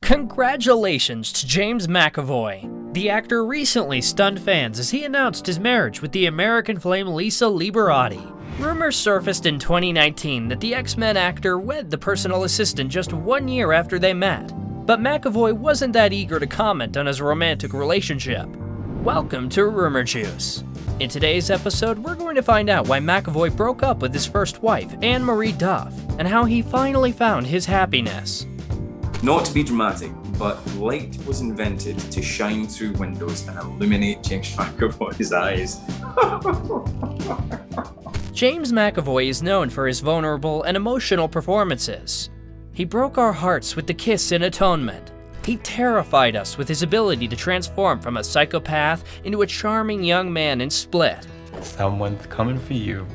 Congratulations to James McAvoy. The actor recently stunned fans as he announced his marriage with the American flame Lisa Liberati. Rumors surfaced in 2019 that the X-Men actor wed the personal assistant just 1 year after they met, but McAvoy wasn't that eager to comment on his romantic relationship. Welcome to Rumor Juice. In today's episode, we're going to find out why McAvoy broke up with his first wife, Anne-Marie Duff, and how he finally found his happiness. Not to be dramatic, but light was invented to shine through windows and illuminate James McAvoy's eyes. James McAvoy is known for his vulnerable and emotional performances. He broke our hearts with The Kiss in Atonement. He terrified us with his ability to transform from a psychopath into a charming young man in Split. Someone's coming for you,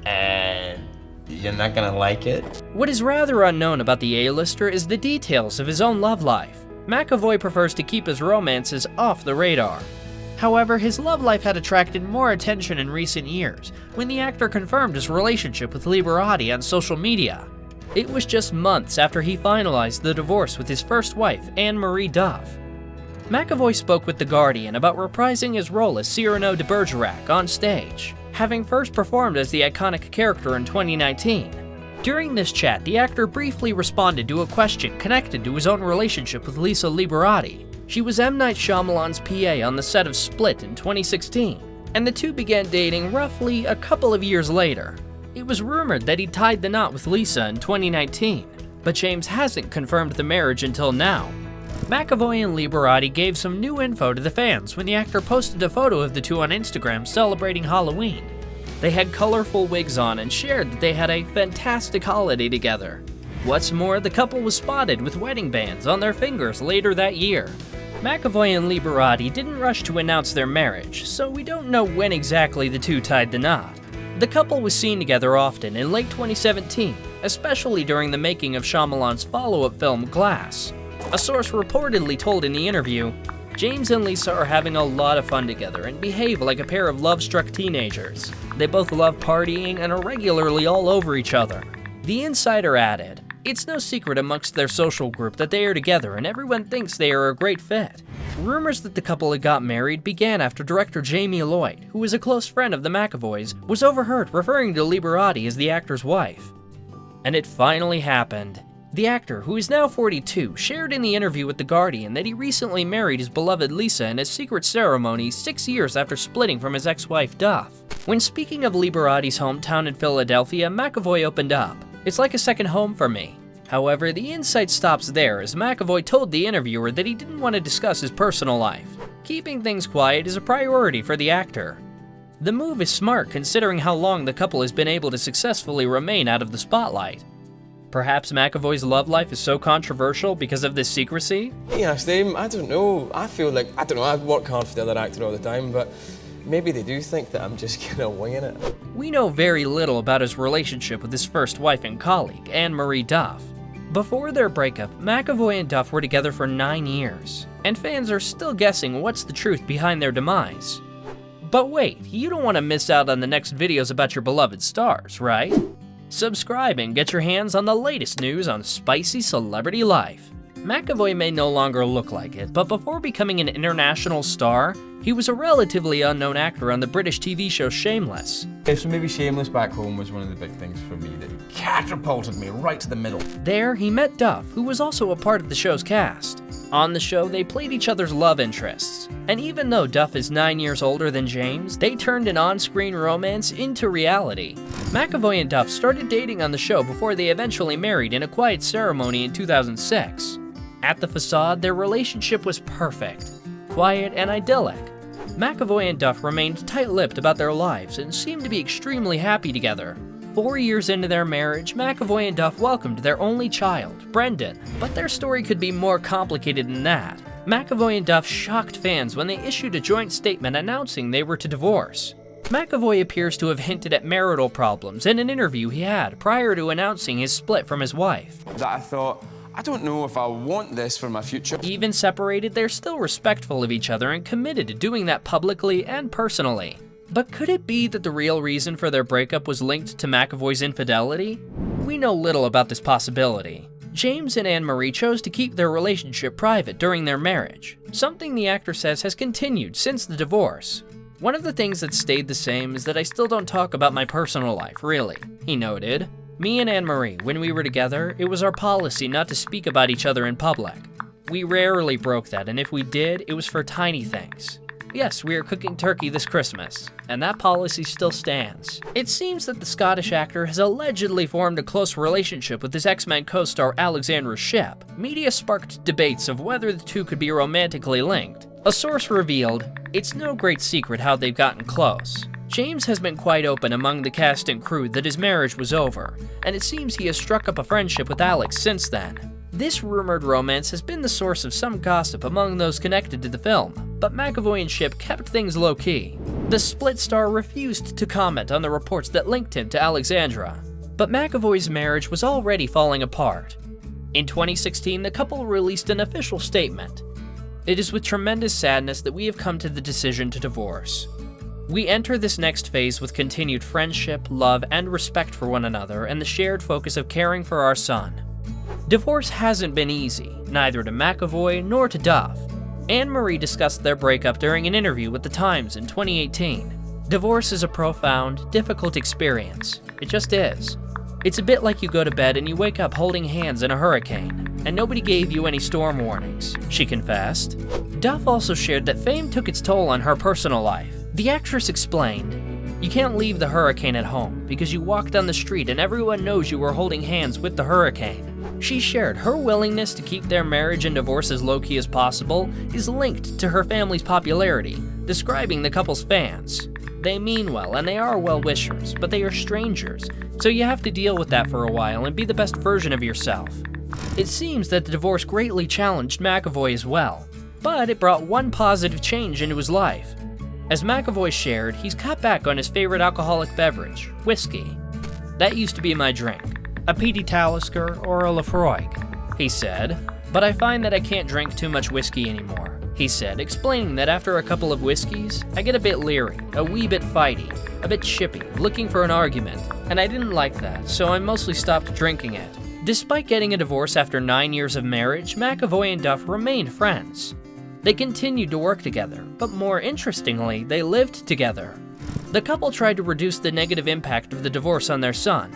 and you're not gonna like it. What is rather unknown about the A-lister is the details of his own love life. McAvoy prefers to keep his romances off the radar. However, his love life had attracted more attention in recent years when the actor confirmed his relationship with Liberati on social media. It was just months after he finalized the divorce with his first wife, Anne-Marie Duff. McAvoy spoke with The Guardian about reprising his role as Cyrano de Bergerac on stage, having first performed as the iconic character in 2019. During this chat, the actor briefly responded to a question connected to his own relationship with Lisa Liberati. She was M. Night Shyamalan's PA on the set of Split in 2016, and the two began dating roughly a couple of years later. It was rumored that he tied the knot with Lisa in 2019, but James hasn't confirmed the marriage until now. McAvoy and Liberati gave some new info to the fans when the actor posted a photo of the two on Instagram celebrating Halloween. They had colorful wigs on and shared that they had a fantastic holiday together. What's more, the couple was spotted with wedding bands on their fingers later that year. McAvoy and Liberati didn't rush to announce their marriage, so we don't know when exactly the two tied the knot. The couple was seen together often in late 2017, especially during the making of Shyamalan's follow-up film Glass. A source reportedly told in the interview, "James and Lisa are having a lot of fun together and behave like a pair of love-struck teenagers. They both love partying and are regularly all over each other." The insider added, "It's no secret amongst their social group that they are together and everyone thinks they are a great fit." Rumors that the couple had got married began after director Jamie Lloyd, who was a close friend of the McAvoys, was overheard referring to Liberati as the actor's wife. And it finally happened. The actor, who is now 42, shared in the interview with The Guardian that he recently married his beloved Lisa in a secret ceremony 6 years after splitting from his ex-wife Duff. When speaking of Liberati's hometown in Philadelphia, McAvoy opened up, "It's like a second home for me." However, the insight stops there as McAvoy told the interviewer that he didn't want to discuss his personal life. Keeping things quiet is a priority for the actor. The move is smart considering how long the couple has been able to successfully remain out of the spotlight. Perhaps McAvoy's love life is so controversial because of this secrecy? Yeah, Steve, I don't know. I feel like, I work hard for the other actor all the time, but maybe they do think that I'm just kind of winging it. We know very little about his relationship with his first wife and colleague, Anne-Marie Duff. Before their breakup, McAvoy and Duff were together for 9 years, and fans are still guessing what's the truth behind their demise. But wait, you don't want to miss out on the next videos about your beloved stars, right? Subscribe and get your hands on the latest news on spicy celebrity life. McAvoy may no longer look like it, but before becoming an international star, he was a relatively unknown actor on the British TV show Shameless. Okay, so maybe Shameless back home was one of the big things for me that catapulted me right to the middle. There, he met Duff, who was also a part of the show's cast. On the show, they played each other's love interests. And even though Duff is 9 years older than James, they turned an on-screen romance into reality. McAvoy and Duff started dating on the show before they eventually married in a quiet ceremony in 2006. At the facade, their relationship was perfect, quiet and idyllic. McAvoy and Duff remained tight-lipped about their lives and seemed to be extremely happy together. 4 years into their marriage, McAvoy and Duff welcomed their only child, Brendan, but their story could be more complicated than that. McAvoy and Duff shocked fans when they issued a joint statement announcing they were to divorce. McAvoy appears to have hinted at marital problems in an interview he had prior to announcing his split from his wife. That I thought, I don't know if I want this for my future. Even separated, they're still respectful of each other and committed to doing that publicly and personally. But could it be that the real reason for their breakup was linked to McAvoy's infidelity? We know little about this possibility. James and Anne-Marie chose to keep their relationship private during their marriage, something the actor says has continued since the divorce. "One of the things that stayed the same is that I still don't talk about my personal life, really," he noted. "Me and Anne-Marie, when we were together, it was our policy not to speak about each other in public. We rarely broke that, and if we did, it was for tiny things. Yes, we are cooking turkey this Christmas, and that policy still stands." It seems that the Scottish actor has allegedly formed a close relationship with his X-Men co-star Alexandra Shipp. Media sparked debates of whether the two could be romantically linked. A source revealed, "It's no great secret how they've gotten close. James has been quite open among the cast and crew that his marriage was over, and it seems he has struck up a friendship with Alex since then." This rumored romance has been the source of some gossip among those connected to the film, but McAvoy and Shipp kept things low-key. The split star refused to comment on the reports that linked him to Alexandra, but McAvoy's marriage was already falling apart. In 2016, the couple released an official statement. "It is with tremendous sadness that we have come to the decision to divorce. We enter this next phase with continued friendship, love, and respect for one another, and the shared focus of caring for our son." Divorce hasn't been easy, neither to McAvoy nor to Duff. Anne-Marie discussed their breakup during an interview with The Times in 2018. "Divorce is a profound, difficult experience. It just is. It's a bit like you go to bed and you wake up holding hands in a hurricane, and nobody gave you any storm warnings," she confessed. Duff also shared that fame took its toll on her personal life. The actress explained, "You can't leave the hurricane at home because you walk down the street and everyone knows you were holding hands with the hurricane." She shared her willingness to keep their marriage and divorce as low-key as possible is linked to her family's popularity, describing the couple's fans. "They mean well and they are well-wishers, but they are strangers, so you have to deal with that for a while and be the best version of yourself." It seems that the divorce greatly challenged McAvoy as well, but it brought one positive change into his life. As McAvoy shared, he's cut back on his favorite alcoholic beverage, whiskey. "That used to be my drink. A Peaty Talisker or a Lafroig," he said, "but I find that I can't drink too much whiskey anymore," he said, explaining that after a couple of whiskeys, I get a bit leery, a wee bit fighty, a bit chippy, looking for an argument, and I didn't like that, so I mostly stopped drinking it. Despite getting a divorce after 9 years of marriage, McAvoy and Duff remained friends. They continued to work together, but more interestingly, they lived together. The couple tried to reduce the negative impact of the divorce on their son.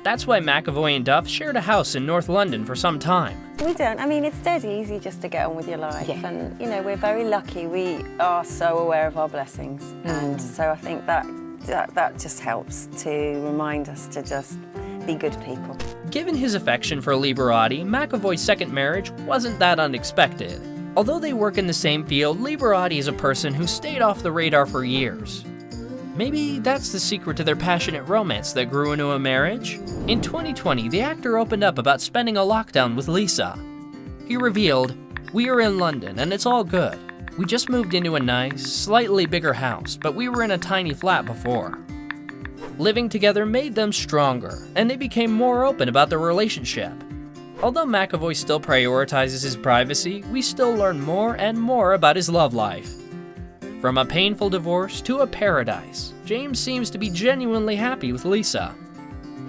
That's why McAvoy and Duff shared a house in North London for some time. We don't. I mean, it's dead easy just to get on with your life. Yeah. And, you know, we're very lucky. We are so aware of our blessings. And so I think that just helps to remind us to just be good people. Given his affection for Liberati, McAvoy's second marriage wasn't that unexpected. Although they work in the same field, Liberati is a person who stayed off the radar for years. Maybe that's the secret to their passionate romance that grew into a marriage? In 2020, the actor opened up about spending a lockdown with Lisa. He revealed, "We are in London and it's all good. We just moved into a nice, slightly bigger house, but we were in a tiny flat before." Living together made them stronger, and they became more open about their relationship. Although McAvoy still prioritizes his privacy, we still learn more and more about his love life. From a painful divorce to a paradise, James seems to be genuinely happy with Lisa.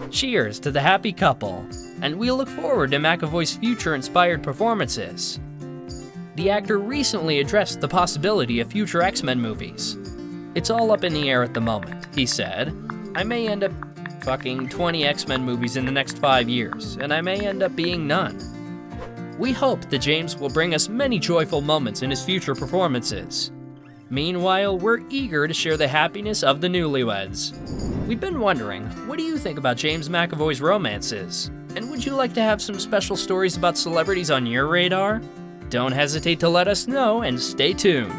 Cheers to the happy couple, and we look forward to McAvoy's future inspired performances. The actor recently addressed the possibility of future X-Men movies. "It's all up in the air at the moment," he said. "I may end up fucking 20 X-Men movies in the next 5 years, and I may end up being none." We hope that James will bring us many joyful moments in his future performances. Meanwhile, we're eager to share the happiness of the newlyweds. We've been wondering, what do you think about James McAvoy's romances? And would you like to have some special stories about celebrities on your radar? Don't hesitate to let us know and stay tuned.